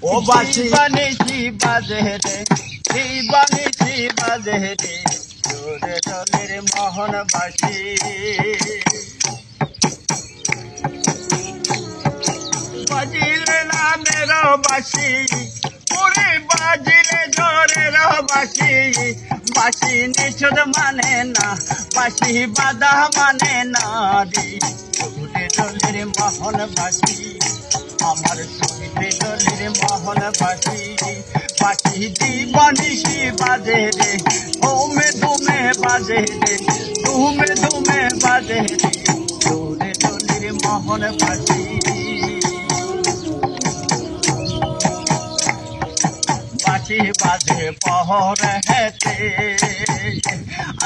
ও বাসি বানিছি বাজে রে, বানিছি বাজে রে, জোরে দলের মোহন বাসি। বাজিলে নামের বাসি, ওরে বাজিলে জোরের বাসি, বাসি নিছদ মানে না, বাসি বাধা মানে না রে, জোরে দলের মোহন বাসি। আমার সুরে দলের মোহন বাসি, বাসি দিবানিসি বাজে রে, ধুমে ধুমে বাজে রে, ধুমে ধুমে বাজে রে, জোরে দলের মোহন বাসি। বাসি বাজে পহর হেতে,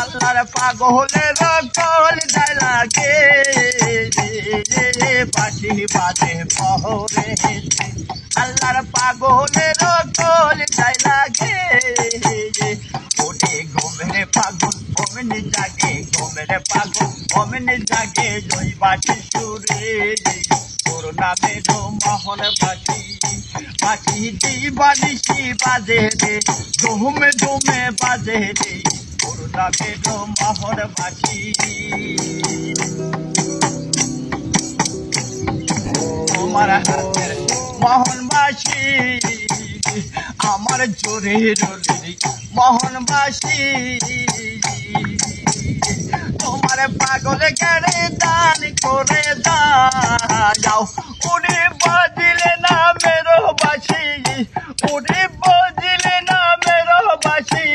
আল্লাহর পাগলের কল যায় লাগে, বাসি বাজে পহর হেতে, আল্লাহর পাগলের কল যায় লাগে। ওরে ঘুমের পাগল অমনি জাগে, ঘুমের পাগল অমনি জাগে, জয় বাসি সুরে তোর নামের মোহন বাসি। বাসি দিবানিসি বাজে রে, ধুমে ধুমে বাজে রে, তোর নামের মোহন বাসি। তোমার হাতের মোহন বাসি, আমার জোরে রোলি মোহন বাসি। তোমার পাগল গেলে দান করে দাও, ওরে বাজিলে নামের বাসি, ওরে বাজিলে নামের বাসি,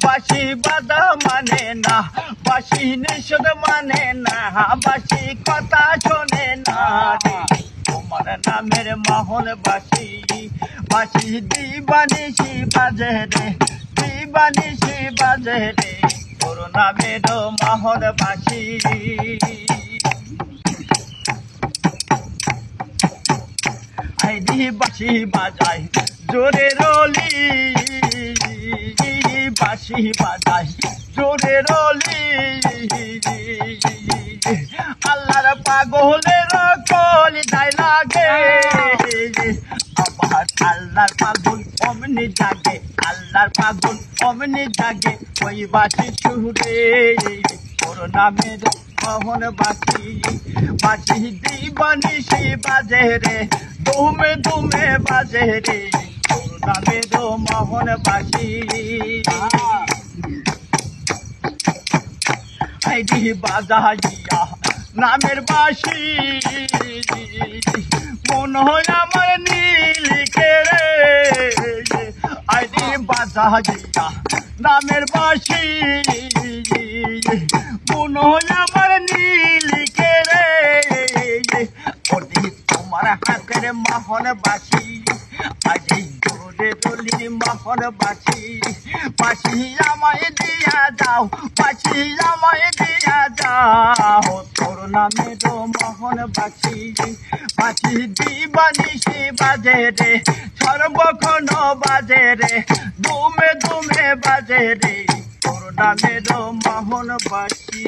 বাসি বাধা মানে না, বাসি নিষেধ মানে না, বাসি কথা শোনে না রে, তোমার নামের মোহন বাসি। বাসি দিবানিসি বাজে রে, দিবানিসি বাজে রে, তোর নামের মোহন বাসি। আইডি বাসি বাজাই জোরে রলি, বাসি বাজাই জোরে রলি, আল্লাহর পাগলের কল যায় লাগে। আমার আল্লাহর পাগল অমনি জাগে, আল্লাহর পাগল অমনি জাগে, ওই বাসি সুরে তোর নামের মোহন বাসি। বাসি দিবানিসি বাজে রে, ধুমে ধুমে বাজে রে, তোর নামের মোহন বাসি। আইডি বাজাইয়া নামের বাসি, মন হয় আমার নীলকে রে, আইডি বাজাইয়া নামের বাসি, মন হয় আমার নীলকে রে, ওরে তোমার হাতের মোহন বাসি, আইডি জোরে দলির মোহন বাসি। বাসি আমায় দিয়া যাও, বাসি আমায় দিয়া যাও, তোর নামের মোহন বাসি। বাসি দিবানিসি বাজে রে, সর্বক্ষণ বাজে রে, ধুমে ধুমে বাজে রে, তোর নামের মোহন বাসি।